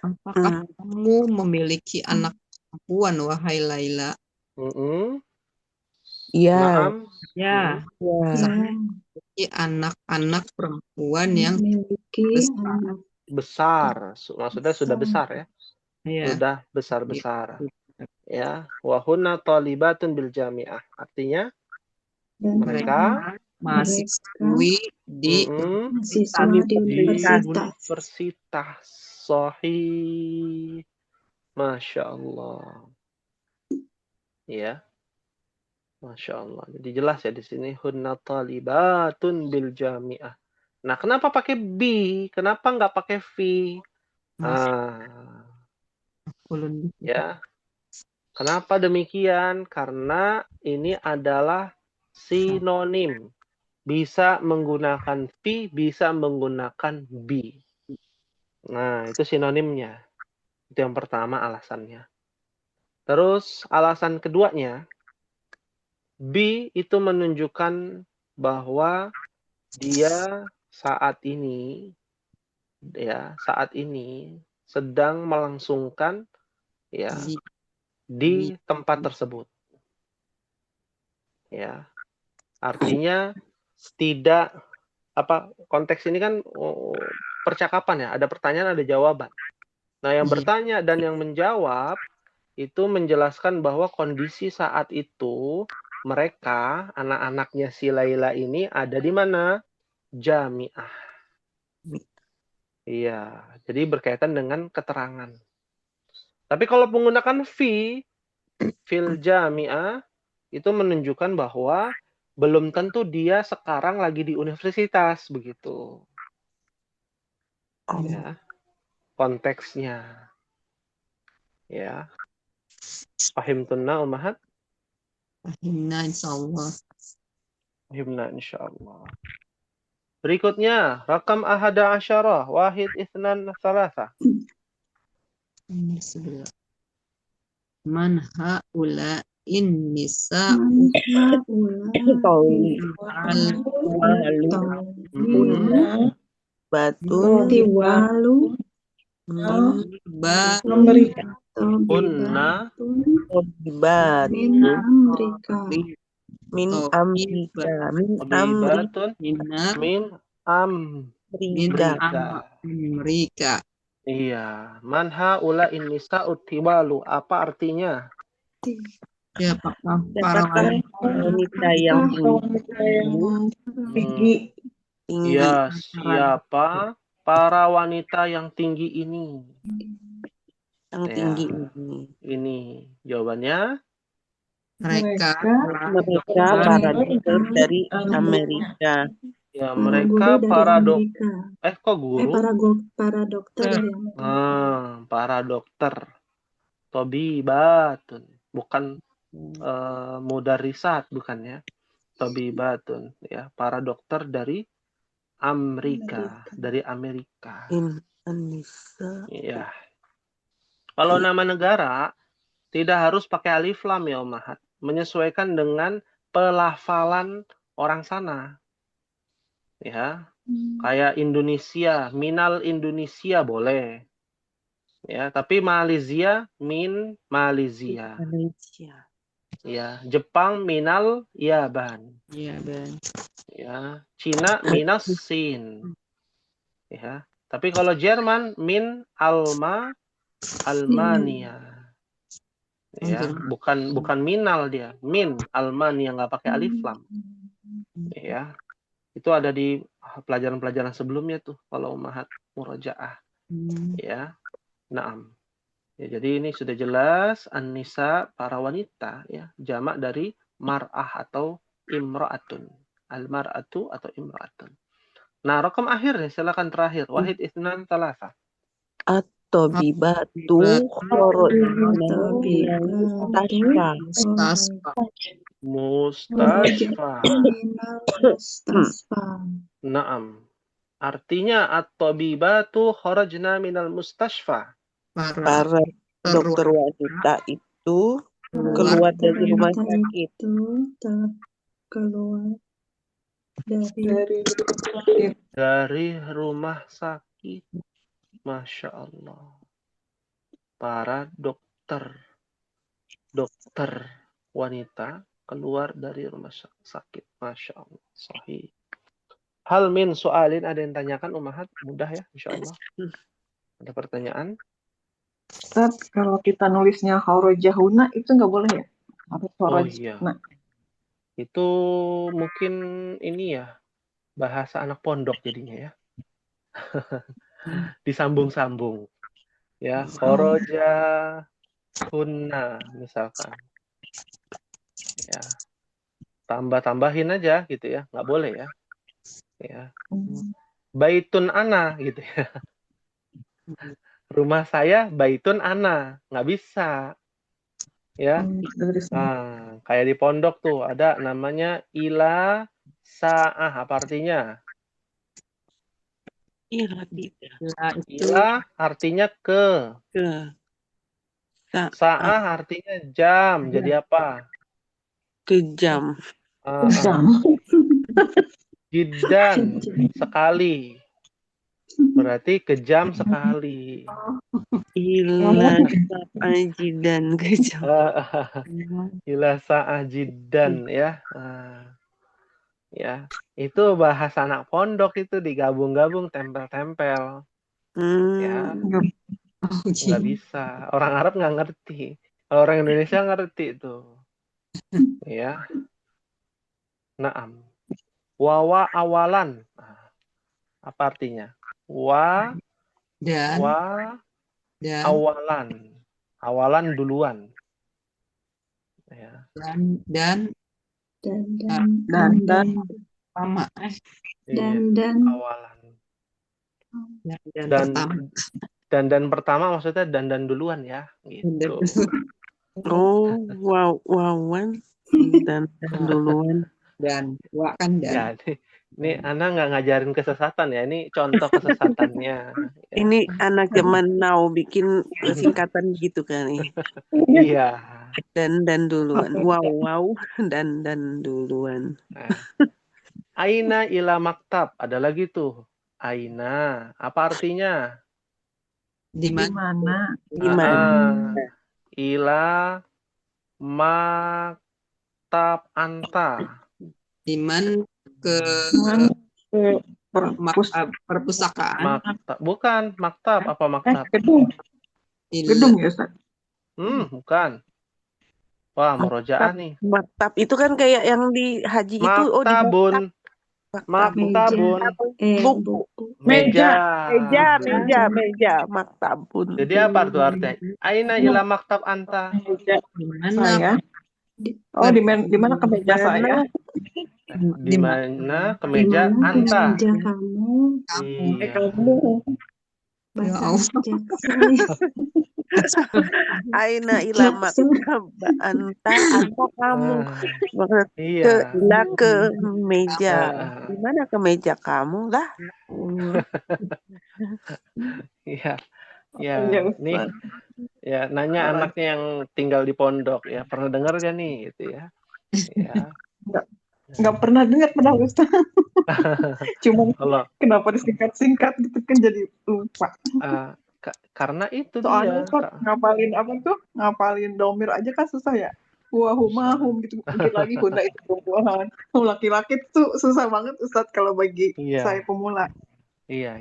Apakah kamu memiliki anak perempuan, wahai Laila? Ya, Naam. Ya, ya. memiliki anak-anak perempuan yang Memiliki besar. anak Besar. Maksudnya sudah besar ya. Ya, Sudah besar-besar. Ya. Wahunna talibatun bil jami'ah. Artinya dan mereka mahasiswi di mahasiswa di di universitas. universitas. Sahih. Masya Allah. Ya. Masya Allah. Jadi jelas ya di sini hunna talibatun bil jami'ah. Nah, kenapa pakai bi? Kenapa nggak pakai fi? ulun. Ya. Kenapa demikian? Karena ini adalah sinonim. Bisa menggunakan fi, bisa menggunakan bi. Nah, itu sinonimnya. Itu yang pertama alasannya. Terus alasan keduanya, bi itu menunjukkan bahwa dia saat ini sedang melangsungkan ya di tempat tersebut. Ya. Artinya tidak konteks ini kan percakapan ya, ada pertanyaan, ada jawaban. Nah, yang bertanya dan yang menjawab itu menjelaskan bahwa kondisi saat itu mereka, anak-anaknya si Laila ini ada di mana? Jami'ah. Iya, jadi berkaitan dengan keterangan. Tapi kalau menggunakan fil jami'ah, itu menunjukkan bahwa belum tentu dia sekarang lagi di universitas, begitu. Ya, konteksnya. Ya. Fahimtunna ummahat? Fahimna insyaallah. Fahimna insyaallah. Berikutnya, rakam ahada asyarah, wahid itsnan tsalatsa. Man haula in nisa Batun tiwalu Memberikan Hunna Tobibat min Amerika. min Amerika tabibatun min Amerika. Iya, man haula in nisa utiwalu. Apa artinya? Siapakah para wanita yang tinggi. Ya, siapa para wanita yang tinggi ini? Yang tinggi ini. Ini jawabannya. Mereka para dokter dari Amerika. Ya, mereka para dokter. Kok guru? Para dokter dari Amerika. Para dokter. Tobibatun. Bukan mudarisat, bukan ya. Tobibatun. Ya, para dokter dari Amerika. Dari Amerika. Indonesia. Ya. Kalau nama negara, tidak harus pakai alif lam ya Umahat. Menyesuaikan dengan pelafalan orang sana. Ya. Kayak Indonesia, minal Indonesia boleh. Ya, tapi Malaysia min Malaysia. Ya, Jepang minal Yaban. Ya, Cina minus Sin. Ya, tapi kalau Jerman min Almania. Ya, bukan minal dia, min Almania, nggak pakai alif lam. Ya. Itu ada di pelajaran-pelajaran sebelumnya tuh kalau Umahat Murajaah. Ya. Naam. Ya, jadi ini sudah jelas an-nisa para wanita ya, jamak dari mar'ah atau imra'atun. Al-mar'atu atau imra'atun. Nah, rakam akhir ya, silakan terakhir. Wahid itsnan tsalatsa. At-tabibatu kharajna minal mustasfa. Mustasfa. Mustasfa. Minal mustasfa. Naam. Artinya at-tabibatu kharajna minal mustasfa. Para Para dokter wanita itu keluar dari rumah Wanita sakit. itu telah keluar dari Dari rumah sakit. Masya Allah. Para dokter wanita keluar dari rumah sakit. Masya Allah. Sahih. Hal min soalin, ada yang tanyakan Ummahat? Mudah ya, insya Allah. Ada pertanyaan? Ustaz, kalau kita nulisnya horojahuna itu nggak boleh ya? Harus Oh iya. horojahuna. Itu mungkin ini ya, bahasa anak pondok jadinya ya. Disambung-sambung. Ya, khoroja hunna misalkan. Ya. Tambah-tambahin aja gitu ya, nggak boleh ya. Ya. Baitun ana gitu ya. Rumah saya baitun ana, nggak bisa. Ya. Nah, kayak di pondok tuh ada namanya ila sa'ah, apa artinya? Ila tidak. Ila artinya ke. Sa'ah artinya jam. Jadi apa? Kejam. Jiddan sekali. Berarti kejam sekali. Ila ajidan kejam. Ila sa'ah jiddan ya. Ya, itu bahasa anak pondok itu digabung-gabung, tempel-tempel. Ya, nggak bisa. Orang Arab nggak ngerti. Kalau orang Indonesia ngerti tuh. Ya. Naam. Wawa awalan. Apa artinya? dan Awalan. Awalan duluan. Ya. dan pertama Awalan. Dan pertama maksudnya dan duluan ya, gitu. Oh, wawan dan duluan. Dan kan Ya, ini Ana nggak ngajarin kesesatan ya, ini contoh kesesatannya. Ya. Ini anak zaman now bikin singkatan gitu kan nih. Iya. Dan duluan. Wow dan duluan. Aina ila maktab, ada lagi tuh. Aina, apa artinya? di mana? Ila maktab anta. Di mana ke perpustakaan? Maktab. Bukan, maktab. Apa maktab? Gedung ya, Ustaz? Bukan. Wah, murojaah nih. Maktab itu kan kayak yang di haji itu. Maktabun. Maktabun. Buku. Meja. Maktabun. Jadi apa tuh artinya? Aina ila maktab anta. Meja saya. Oh, di mana kemeja saya? Di mana kemeja anta? Kemeja kamu. Iya. Bahasa Aina ila maktab anta kamu. Maksudnya ke meja. Di mana kemeja kamu lah? Iya. Ya, nih ya nanya anaknya yang tinggal di pondok ya, pernah dengar gak nih gitu ya? Ya. Nggak pernah dengar padahal Ustaz. Cuman kenapa disingkat-singkat gitu kan jadi lupa. Karena itu soalnya dia. Ngapalin domir aja kan susah ya. Wahumahum gitu. Mungkin lagi hunda itu perempuan. Laki-laki tuh susah banget Ustaz kalau bagi saya pemula. Iya.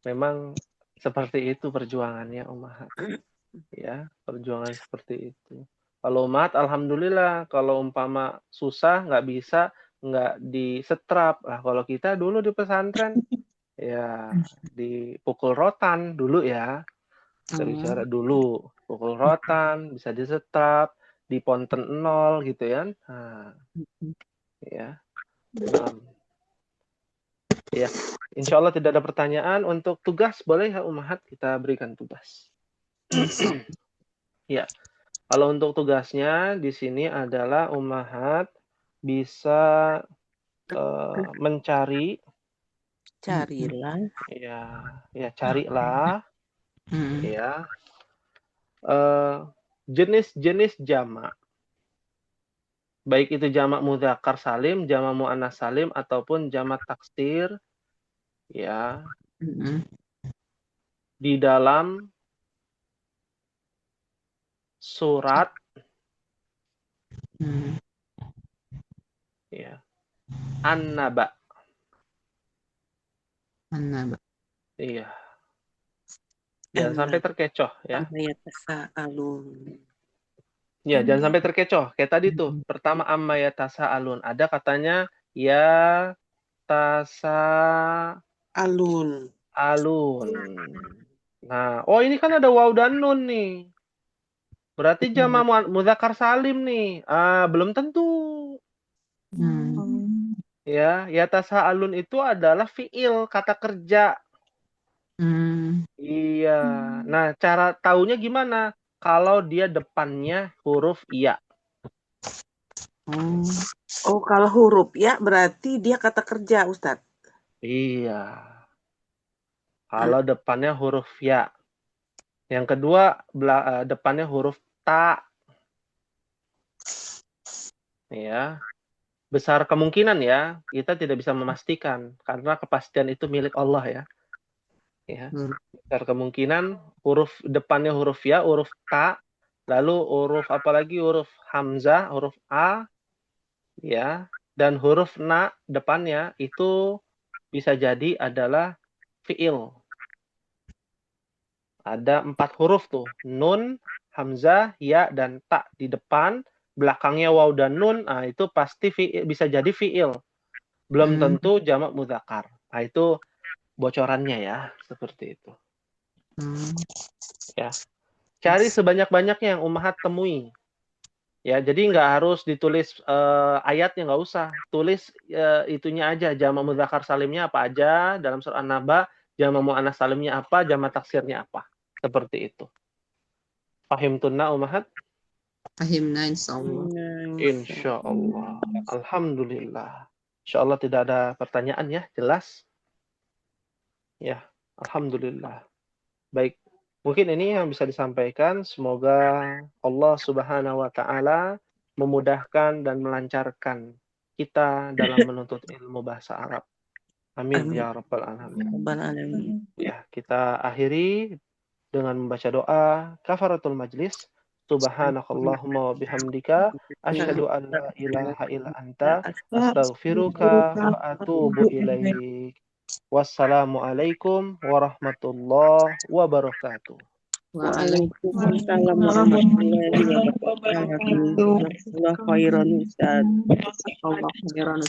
Memang seperti itu perjuangannya Ummahat. Ya, perjuangan seperti itu. Kalau Ummahat alhamdulillah, kalau umpama susah nggak bisa, nggak disetrap. Lah kalau kita dulu di pesantren ya dipukul rotan dulu ya. Kita bicara dulu, pukul rotan, bisa disetrap, di ponten 0 gitu ya. Nah, ya. Ya, insya Allah tidak ada pertanyaan. Untuk tugas boleh ya Ummahat kita berikan tugas. Ya, kalau untuk tugasnya di sini adalah Ummahat bisa mencari, Carilah. ya carilah, Hmm. ya jenis-jenis jamak, baik itu jamak mudzakkar salim, jamak muannas salim, ataupun jamak taksir, ya, Hmm. di dalam surat, ya, An-Naba. Mana, Mbak? Iya. Jangan sampai terkecoh ya. Amma yatasaalun. Ya, jangan sampai terkecoh. Kayak tadi tuh, pertama amma yatasaalun. Ada katanya ya tasaalun. Alun. Nah, oh ini kan ada waw dan nun nih. Berarti jamak mudzakkar salim nih. Belum tentu. Ya, yatasaalun itu adalah fiil, kata kerja. Iya. Nah, cara taunya gimana? Kalau dia depannya huruf ya. Oh, kalau huruf ya berarti dia kata kerja, Ustadz. Iya. Kalau depannya huruf ya. Yang kedua, depannya huruf ta. Ya. Besar kemungkinan ya, kita tidak bisa memastikan karena kepastian itu milik Allah ya. Ya. Besar kemungkinan huruf depannya huruf ya, huruf ta, lalu huruf apalagi huruf hamzah, huruf a, ya, dan huruf na depannya itu bisa jadi adalah fiil. Ada 4 huruf tuh, nun, hamzah, ya, dan ta di depan, belakangnya waw dan nun, itu pasti bisa jadi fiil. Belum tentu jamak mudzakkar. Nah, itu bocorannya ya, seperti itu. Ya. Cari sebanyak-banyaknya yang Ummahat temui. Ya, jadi nggak harus ditulis ayatnya, nggak usah. Tulis itunya aja, jamak mudzakkar salimnya apa aja dalam surah An-Naba, jamak muannas salimnya apa, jamak taksirnya apa. Seperti itu. Fahim tunna Ummahat? Fahimna insyaallah. Insyaallah. Alhamdulillah. Insyaallah tidak ada pertanyaan ya, jelas. Ya, alhamdulillah. Baik. Mungkin ini yang bisa disampaikan. Semoga Allah Subhanahu wa taala memudahkan dan melancarkan kita dalam menuntut ilmu bahasa Arab. Amin ya rabbal alamin. Ya, kita akhiri dengan membaca doa kafaratul majlis. Subhanakallahumma wa bihamdika asyhadu an la ilaha illa anta astaghfiruka wa atubu ilaik. Wassalamualaikum warahmatullahi wabarakatuh. Waalaikumsalam warahmatullahi wabarakatuh. Jazakallahu khairan, Ustadz. Allah khairan.